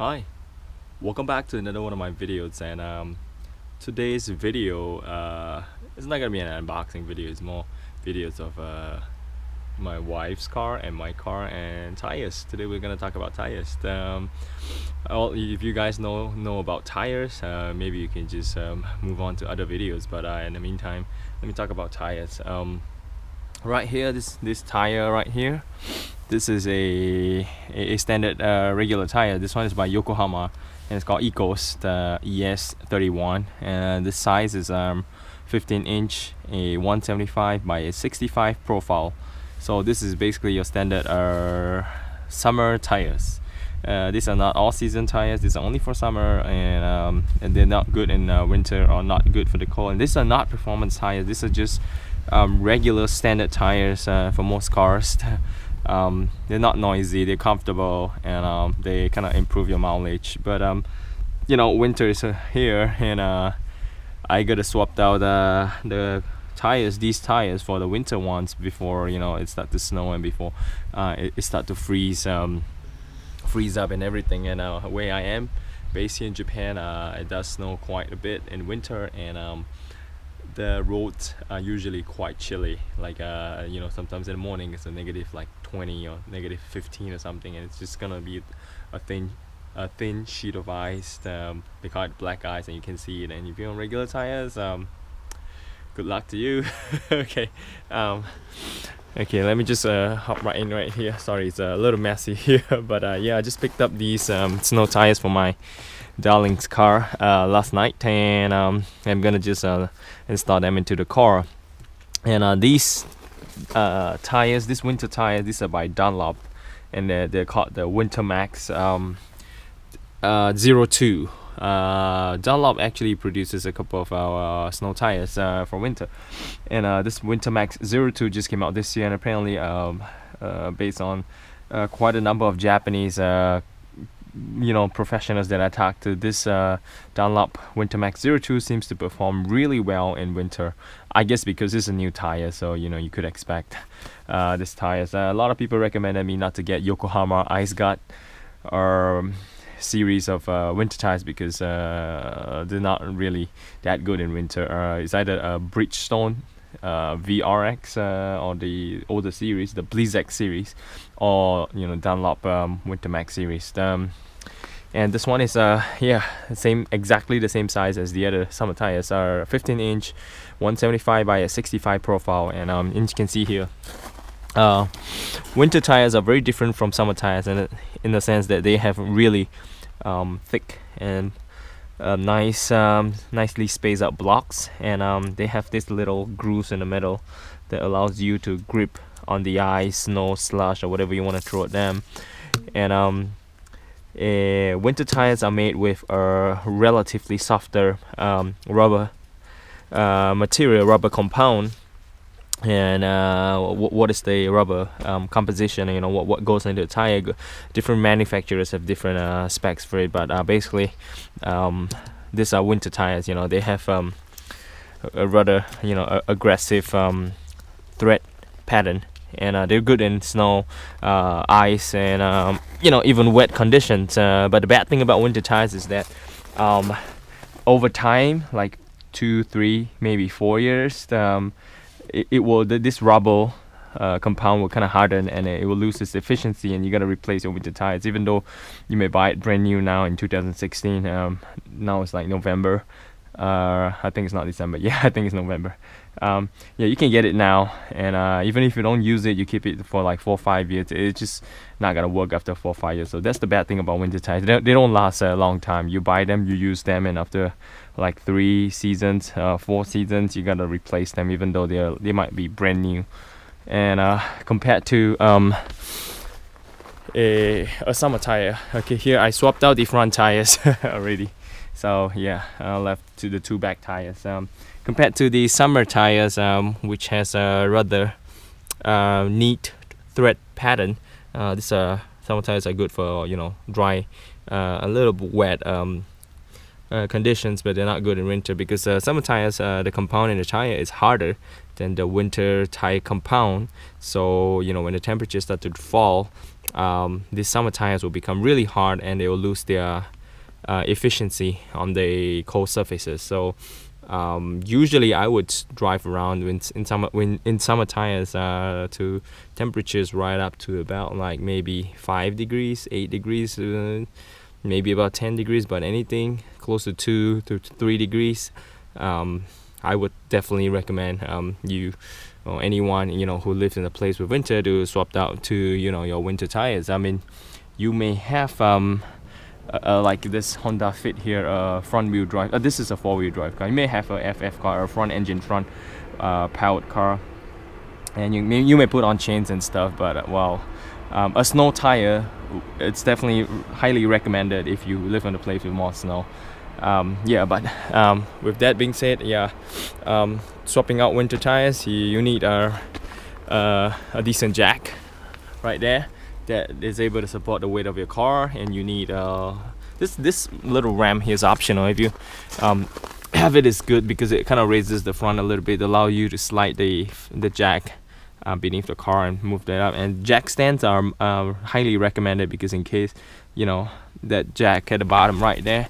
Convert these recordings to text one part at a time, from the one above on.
Hi, welcome back to another one of my videos. And today's video it's not gonna be an unboxing video. It's more videos of my wife's car and my car and tires. Today we're gonna talk about tires. If you guys know about tires, maybe you can just move on to other videos. But in the meantime, let me talk about tires. Right here, this tire right here. This is a standard regular tire. This one is by Yokohama, and it's called Ecos, the ES31. And the size is 15 inch, a 175 by a 65 profile. So this is basically your standard summer tires. These are not all season tires. These are only for summer, and they're not good in winter, or not good for the cold. And these are not performance tires. These are just regular standard tires for most cars. They're not noisy, they're comfortable, and they kind of improve your mileage. But winter is here, and I gotta swap out these tires for the winter ones before it start to snow, and before it start to freeze up and everything. And where I am based here in Japan, it does snow quite a bit in winter, and the roads are usually quite chilly. Like sometimes in the morning it's a negative like 20 or negative 15 or something, and it's just gonna be a thin sheet of ice. They call it black ice, and you can see it. And if you're on regular tires, good luck to you. Okay. Okay, let me just hop right in right here. Sorry, it's a little messy here, but yeah, I just picked up these snow tires for my darling's car last night, and I'm gonna just install them into the car. And these tires, these winter tires, these are by Dunlop, and they're called the Winter Max 02. Dunlop actually produces a couple of our snow tires for winter, and this Winter Max 02 just came out this year, and apparently based on quite a number of Japanese professionals that I talked to, this Dunlop Winter Max 02 seems to perform really well in winter. I guess because it's a new tire, so you could expect this tires. A lot of people recommended me not to get Yokohama Ice Gut or series of winter tires because they're not really that good in winter. It's either a Bridgestone VRX or the older series, the Blizzak series, or Dunlop Winter Max series. And this one is exactly the same size as the other summer tires. Are 15 inch, 175 by a 65 profile, and you can see here. Winter tires are very different from summer tires, and in the sense that they have really thick and nicely spaced out blocks, and they have these little grooves in the middle that allows you to grip on the ice, snow, slush, or whatever you want to throw at them. And winter tires are made with a relatively softer rubber material, rubber compound. And what is the rubber composition? What goes into the tire? Different manufacturers have different specs for it, but basically these are winter tires. They have a rather aggressive thread pattern, and they're good in snow, ice, and even wet conditions. But the bad thing about winter tires is that over time, like 2, 3, maybe 4 years, this rubber compound will kind of harden, and it will lose its efficiency, and you gotta replace it with the tires. Even though you may buy it brand new now in 2016, now it's like November. I think it's not December. Yeah, I think it's November. Yeah, you can get it now, and even if you don't use it, you keep it for like 4 or 5 years. It's just not gonna work after 4 or 5 years. So that's the bad thing about winter tires. They don't last a long time. You buy them, you use them, and after like 3 seasons, 4 seasons, you gotta replace them, even though they might be brand new. And compared to a summer tire, okay, here I swapped out the front tires already. So yeah, left to the 2 back tires. Compared to the summer tires, which has a rather neat thread pattern, these summer tires are good for dry, a little bit wet conditions, but they're not good in winter because summer tires, the compound in the tire is harder than the winter tire compound. So when the temperatures start to fall, these summer tires will become really hard and they will lose their efficiency on the cold surfaces. So usually I would drive around in summer tires to temperatures right up to about like maybe 5 degrees, 8 degrees, maybe about 10 degrees, but anything close to 2 to 3 degrees, I would definitely recommend you or anyone who lives in a place with winter to swap out to your winter tires. I mean, you may have like this Honda Fit here, front wheel drive. This is a 4-wheel drive car. You may have a FF car, a front engine, powered car, and you may put on chains and stuff. But a snow tire, it's definitely highly recommended if you live in a place with more snow. With that being said, swapping out winter tires, you need a decent jack right there that is able to support the weight of your car, and you need this little ram here is optional. If you have it, is good because it kind of raises the front a little bit, allow you to slide the jack beneath the car and move that up. And jack stands are highly recommended because in case that jack at the bottom right there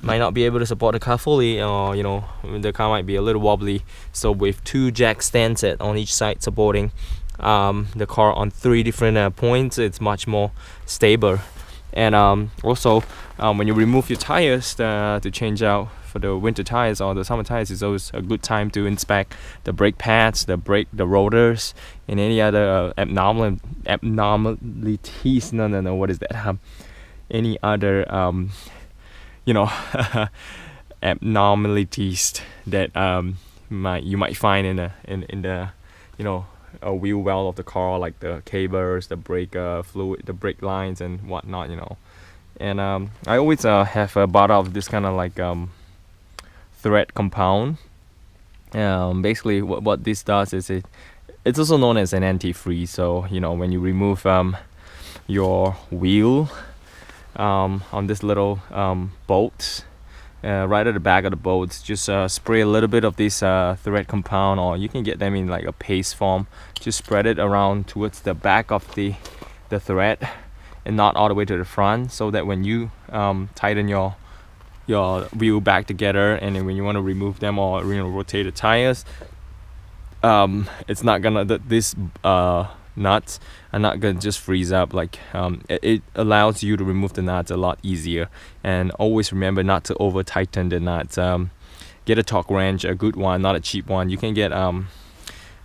might not be able to support the car fully, or the car might be a little wobbly. So with 2 jack stands on each side supporting the car on 3 different points, it's much more stable. And also when you remove your tires to change out for the winter tires or the summer tires, it's always a good time to inspect the brake pads, the rotors, and any other abnormalities. No, what is that? Any other abnormalities that you might find in the a wheel well of the car, like the cables, the brake fluid, the brake lines and whatnot. And I always have a bottle of this kind of like thread compound. Basically what this does is it's also known as an antifreeze. So when you remove your wheel on this little bolt, right at the back of the bolt, just spray a little bit of this thread compound, or you can get them in like a paste form. Just spread it around towards the back of the thread and not all the way to the front, so that when you tighten your wheel back together, and then when you want to remove them or rotate the tires, it's not gonna this nuts are not gonna just freeze up. Like it allows you to remove the nuts a lot easier. And always remember not to over tighten the nuts. Get a torque wrench, a good one, not a cheap one. You can get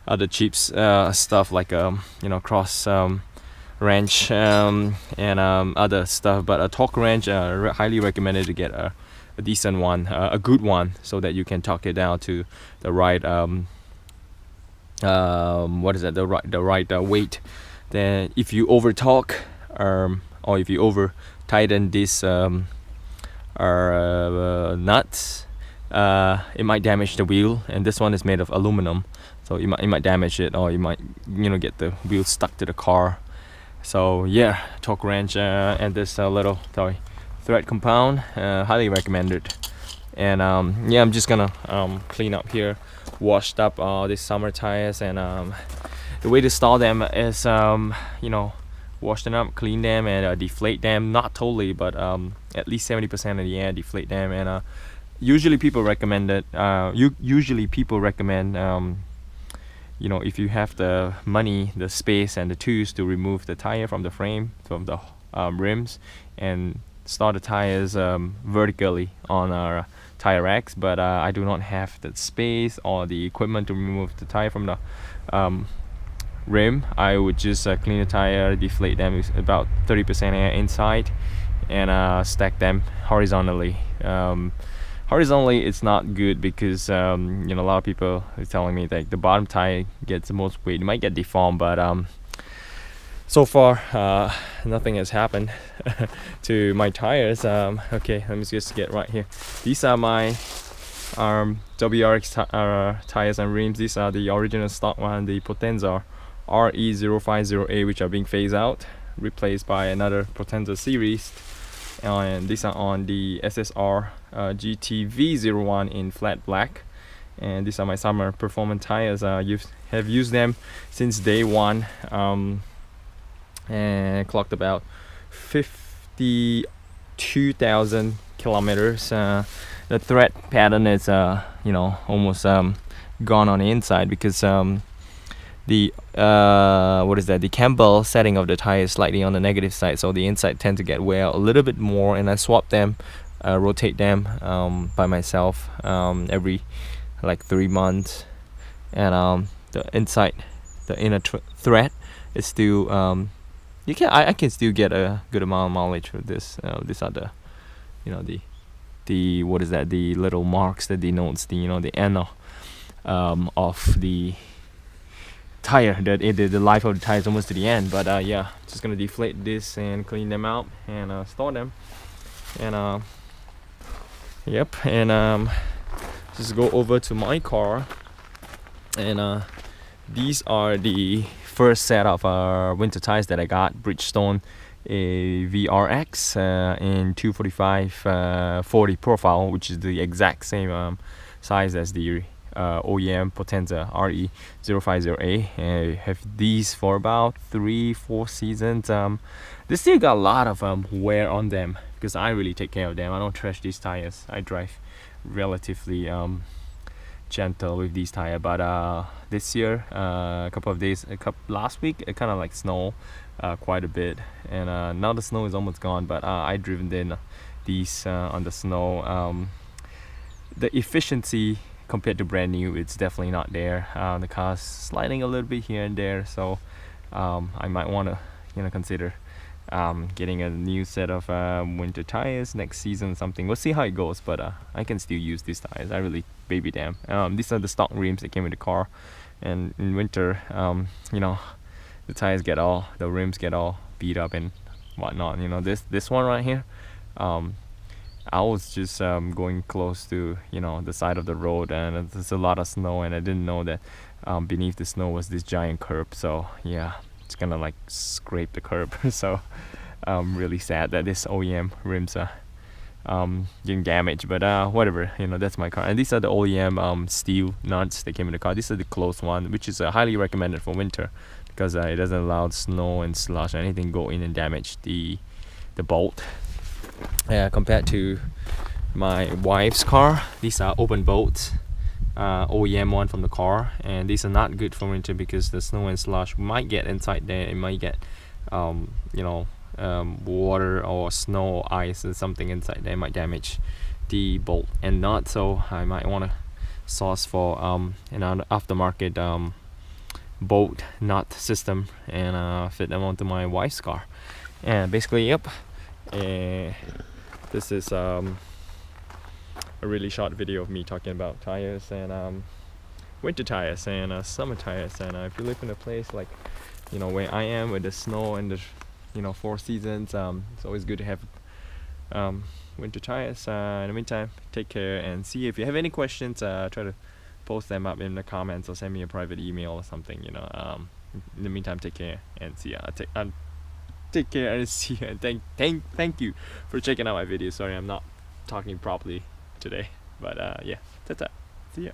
other cheap stuff like cross wrench and other stuff, but a torque wrench highly recommended to get a decent one, a good one, so that you can torque it down to the right the right weight. Then if you over torque or if you over tighten this nuts, it might damage the wheel. And this one is made of aluminum, so it might damage it, or you might get the wheel stuck to the car. So torque wrench and this little thread compound, highly recommended. And I'm just gonna clean up here, washed up these summer tires. And the way to store them is wash them up, clean them, and deflate them. Not totally, but at least 70% of the air, deflate them. And usually people recommend if you have the money, the space, and the tools to remove the tire from the frame, from the rims, and store the tires vertically on our tire racks. But I do not have the space or the equipment to remove the tire from the rim. I would just clean the tire, deflate them with about 30% air inside, and stack them horizontally. Horizontally, it's not good because a lot of people are telling me that the bottom tire gets the most weight. It might get deformed, but so far nothing has happened to my tires. Okay, let me just get right here. These are my WRX tires and rims. These are the original stock one, the Potenza RE050A, which are being phased out, replaced by another Potenza series. And these are on the SSR GTV01 in flat black. and these are my summer performance tires. Have used them since day one, and clocked about 52,000 kilometers. The thread pattern is almost gone on the inside because the the Campbell setting of the tire is slightly on the negative side, so the inside tend to get wear a little bit more, and I swap them, rotate them by myself every like 3 months. And the inside, the inner thread is still I can still get a good amount of mileage with this. These are the the little marks that denotes the end of the tire, that the life of the tire is almost to the end. But yeah, just gonna deflate this and clean them out and store them, and just go over to my car. And these are the first set of winter tires that I got. Bridgestone a VRX in 245 40 profile, which is the exact same size as the OEM Potenza RE050A. I have these for about 3-4 seasons. They still got a lot of wear on them because I really take care of them. I don't trash these tires. I drive relatively gentle with these tires. But this year, last week, it kind of like snow quite a bit, and now the snow is almost gone. But I driven in these on the snow. The efficiency compared to brand new, it's definitely not there. The car's sliding a little bit here and there, so I might want to consider getting a new set of winter tires next season, something. We'll see how it goes, but I can still use these tires. I really baby them. These are the stock rims that came with the car, and in winter the tires the rims get all beat up and whatnot. This one right here, I was just going close to the side of the road, and there's a lot of snow, and I didn't know that beneath the snow was this giant curb. So yeah, it's gonna like scrape the curb. So really sad that this OEM rims are getting damaged, but whatever, that's my car. And these are the OEM steel nuts that came in the car. These are the closed one, which is highly recommended for winter because it doesn't allow snow and slush or anything go in and damage the bolt. Compared to my wife's car, these are open bolts, OEM one from the car, and these are not good for winter because the snow and slush might get inside there. It might get water or snow or ice or something inside there. It might damage the bolt and nut, so I might want to source for an aftermarket bolt nut system and fit them onto my wife's car. And basically, yep, this is a really short video of me talking about tires and winter tires and summer tires. And if you live in a place like where I am with the snow and the 4 seasons, it's always good to have winter tires. In the meantime, take care, and see if you have any questions, try to post them up in the comments or send me a private email or something. In the meantime, take care and see ya. Take care and see you, and thank you for checking out my video. Sorry I'm not talking properly today, but yeah, ta-ta, see ya.